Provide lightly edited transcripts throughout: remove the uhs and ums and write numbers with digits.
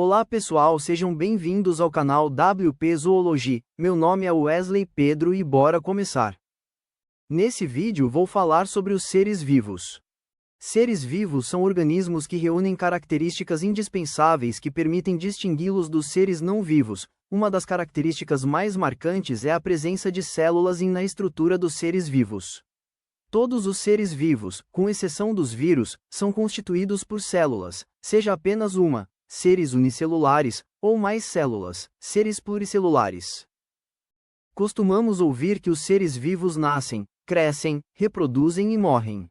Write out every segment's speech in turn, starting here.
Olá pessoal, sejam bem-vindos ao canal WP Zoology. Meu nome é Wesley Pedro e bora começar. Nesse vídeo vou falar sobre os seres vivos. Seres vivos são organismos que reúnem características indispensáveis que permitem distingui-los dos seres não vivos. Uma das características mais marcantes é a presença de células na estrutura dos seres vivos. Todos os seres vivos, com exceção dos vírus, são constituídos por células, seja apenas uma, seres unicelulares, ou mais células, seres pluricelulares. Costumamos ouvir que os seres vivos nascem, crescem, reproduzem e morrem.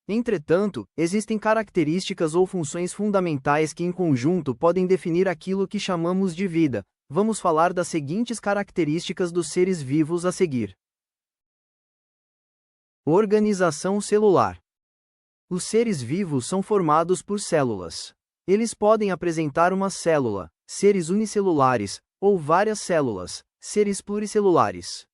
Entretanto, existem características ou funções fundamentais que em conjunto podem definir aquilo que chamamos de vida. Vamos falar das seguintes características dos seres vivos a seguir. Organização celular. Os seres vivos são formados por células. Eles podem apresentar uma célula, seres unicelulares, ou várias células, seres pluricelulares.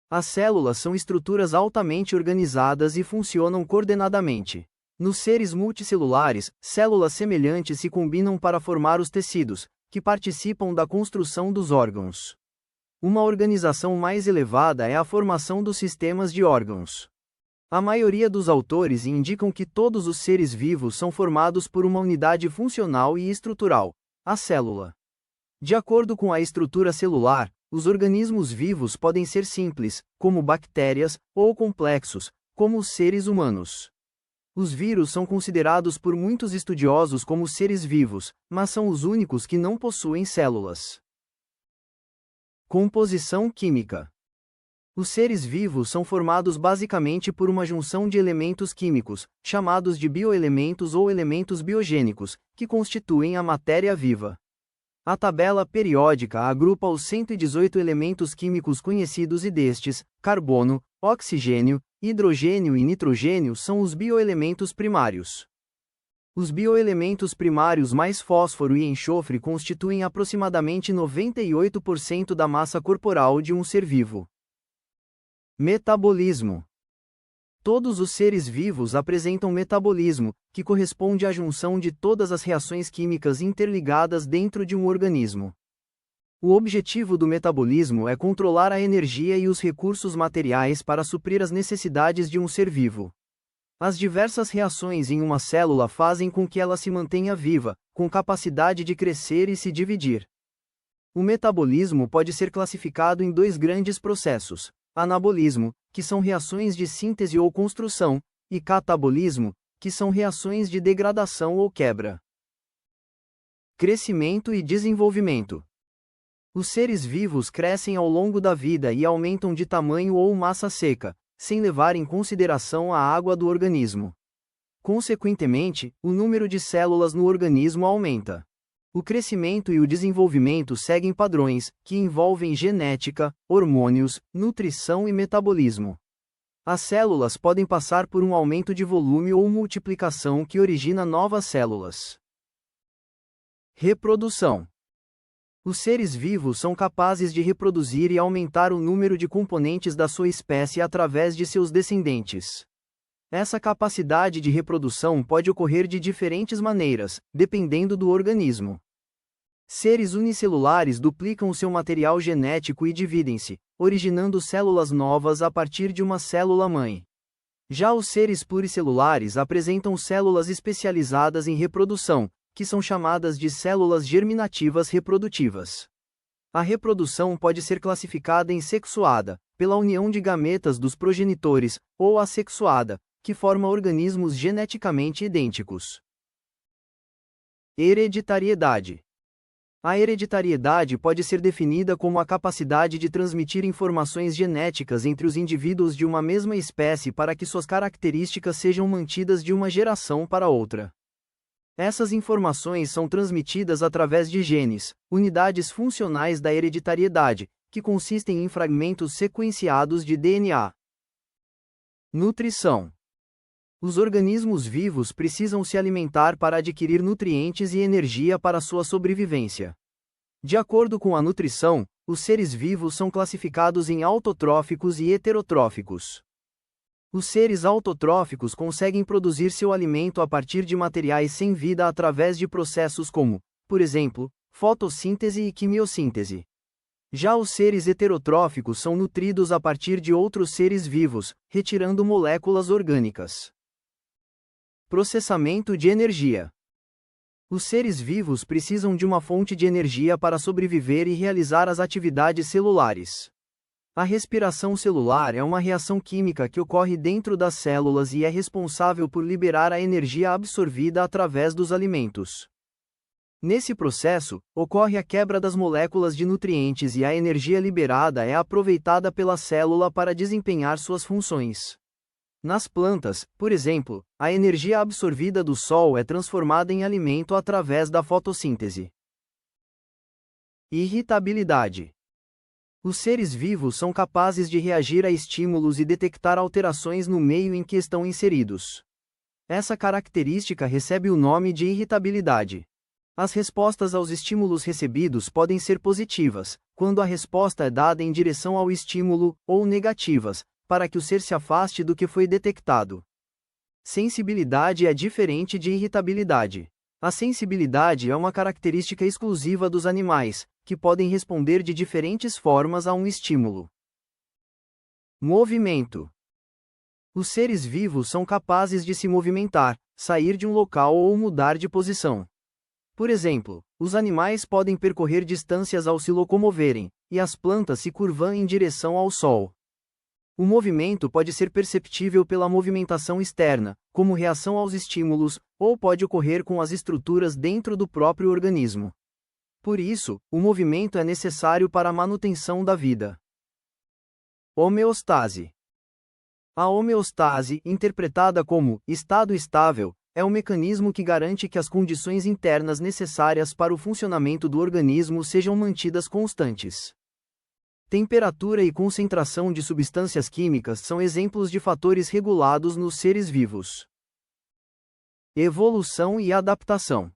As células são estruturas altamente organizadas e funcionam coordenadamente. Nos seres multicelulares, células semelhantes se combinam para formar os tecidos, que participam da construção dos órgãos. Uma organização mais elevada é a formação dos sistemas de órgãos. A maioria dos autores indicam que todos os seres vivos são formados por uma unidade funcional e estrutural, a célula. De acordo com a estrutura celular, os organismos vivos podem ser simples, como bactérias, ou complexos, como os seres humanos. Os vírus são considerados por muitos estudiosos como seres vivos, mas são os únicos que não possuem células. Composição química. Os seres vivos são formados basicamente por uma junção de elementos químicos, chamados de bioelementos ou elementos biogênicos, que constituem a matéria viva. A tabela periódica agrupa os 118 elementos químicos conhecidos e destes, carbono, oxigênio, hidrogênio e nitrogênio são os bioelementos primários. Os bioelementos primários mais fósforo e enxofre constituem aproximadamente 98% da massa corporal de um ser vivo. Metabolismo. Todos os seres vivos apresentam metabolismo, que corresponde à junção de todas as reações químicas interligadas dentro de um organismo. O objetivo do metabolismo é controlar a energia e os recursos materiais para suprir as necessidades de um ser vivo. As diversas reações em uma célula fazem com que ela se mantenha viva, com capacidade de crescer e se dividir. O metabolismo pode ser classificado em dois grandes processos: anabolismo, que são reações de síntese ou construção, e catabolismo, que são reações de degradação ou quebra. Crescimento e desenvolvimento. Os seres vivos crescem ao longo da vida e aumentam de tamanho ou massa seca, sem levar em consideração a água do organismo. Consequentemente, o número de células no organismo aumenta. O crescimento e o desenvolvimento seguem padrões, que envolvem genética, hormônios, nutrição e metabolismo. As células podem passar por um aumento de volume ou multiplicação que origina novas células. Reprodução. Os seres vivos são capazes de reproduzir e aumentar o número de componentes da sua espécie através de seus descendentes. Essa capacidade de reprodução pode ocorrer de diferentes maneiras, dependendo do organismo. Seres unicelulares duplicam seu material genético e dividem-se, originando células novas a partir de uma célula-mãe. Já os seres pluricelulares apresentam células especializadas em reprodução, que são chamadas de células germinativas reprodutivas. A reprodução pode ser classificada em sexuada, pela união de gametas dos progenitores, ou assexuada, que forma organismos geneticamente idênticos. Hereditariedade. A hereditariedade pode ser definida como a capacidade de transmitir informações genéticas entre os indivíduos de uma mesma espécie para que suas características sejam mantidas de uma geração para outra. Essas informações são transmitidas através de genes, unidades funcionais da hereditariedade, que consistem em fragmentos sequenciados de DNA. Nutrição. Os organismos vivos precisam se alimentar para adquirir nutrientes e energia para sua sobrevivência. De acordo com a nutrição, os seres vivos são classificados em autotróficos e heterotróficos. Os seres autotróficos conseguem produzir seu alimento a partir de materiais sem vida através de processos como por exemplo, fotossíntese e quimiossíntese. Já os seres heterotróficos são nutridos a partir de outros seres vivos, retirando moléculas orgânicas. Processamento de energia. Os seres vivos precisam de uma fonte de energia para sobreviver e realizar as atividades celulares. A respiração celular é uma reação química que ocorre dentro das células e é responsável por liberar a energia absorvida através dos alimentos. Nesse processo, ocorre a quebra das moléculas de nutrientes e a energia liberada é aproveitada pela célula para desempenhar suas funções. Nas plantas, por exemplo, a energia absorvida do sol é transformada em alimento através da fotossíntese. Irritabilidade. Os seres vivos são capazes de reagir a estímulos e detectar alterações no meio em que estão inseridos. Essa característica recebe o nome de irritabilidade. As respostas aos estímulos recebidos podem ser positivas, quando a resposta é dada em direção ao estímulo, ou negativas, para que o ser se afaste do que foi detectado. Sensibilidade é diferente de irritabilidade. A sensibilidade é uma característica exclusiva dos animais, que podem responder de diferentes formas a um estímulo. Movimento. Os seres vivos são capazes de se movimentar, sair de um local ou mudar de posição. Por exemplo, os animais podem percorrer distâncias ao se locomoverem, e as plantas se curvam em direção ao sol. O movimento pode ser perceptível pela movimentação externa, como reação aos estímulos, ou pode ocorrer com as estruturas dentro do próprio organismo. Por isso, o movimento é necessário para a manutenção da vida. Homeostase. A homeostase, interpretada como estado estável, é um mecanismo que garante que as condições internas necessárias para o funcionamento do organismo sejam mantidas constantes. Temperatura e concentração de substâncias químicas são exemplos de fatores regulados nos seres vivos. Evolução e adaptação.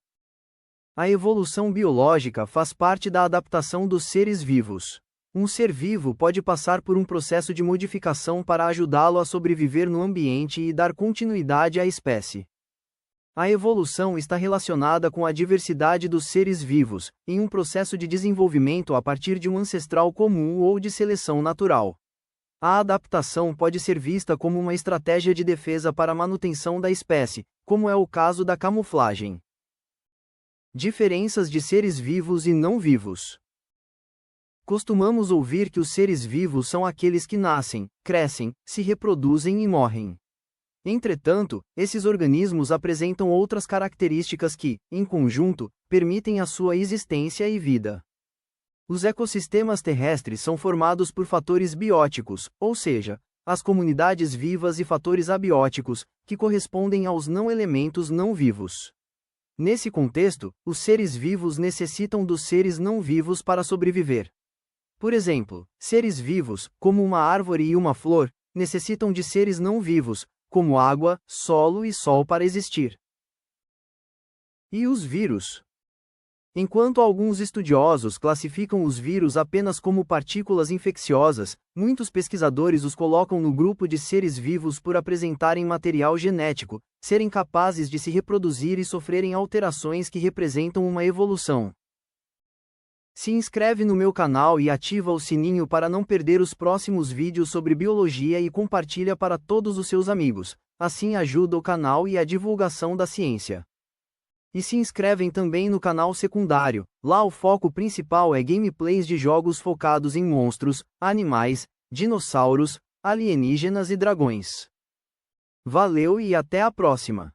A evolução biológica faz parte da adaptação dos seres vivos. Um ser vivo pode passar por um processo de modificação para ajudá-lo a sobreviver no ambiente e dar continuidade à espécie. A evolução está relacionada com a diversidade dos seres vivos, em um processo de desenvolvimento a partir de um ancestral comum ou de seleção natural. A adaptação pode ser vista como uma estratégia de defesa para a manutenção da espécie, como é o caso da camuflagem. Diferenças de seres vivos e não vivos. Costumamos ouvir que os seres vivos são aqueles que nascem, crescem, se reproduzem e morrem. Entretanto, esses organismos apresentam outras características que, em conjunto, permitem a sua existência e vida. Os ecossistemas terrestres são formados por fatores bióticos, ou seja, as comunidades vivas, e fatores abióticos, que correspondem aos não-elementos não vivos. Nesse contexto, os seres vivos necessitam dos seres não vivos para sobreviver. Por exemplo, seres vivos, como uma árvore e uma flor, necessitam de seres não vivos, como água, solo e sol para existir. E os vírus? Enquanto alguns estudiosos classificam os vírus apenas como partículas infecciosas, muitos pesquisadores os colocam no grupo de seres vivos por apresentarem material genético, serem capazes de se reproduzir e sofrerem alterações que representam uma evolução. Se inscreve no meu canal e ativa o sininho para não perder os próximos vídeos sobre biologia e compartilha para todos os seus amigos, assim ajuda o canal e a divulgação da ciência. E se inscrevem também no canal secundário, lá o foco principal é gameplays de jogos focados em monstros, animais, dinossauros, alienígenas e dragões. Valeu e até a próxima!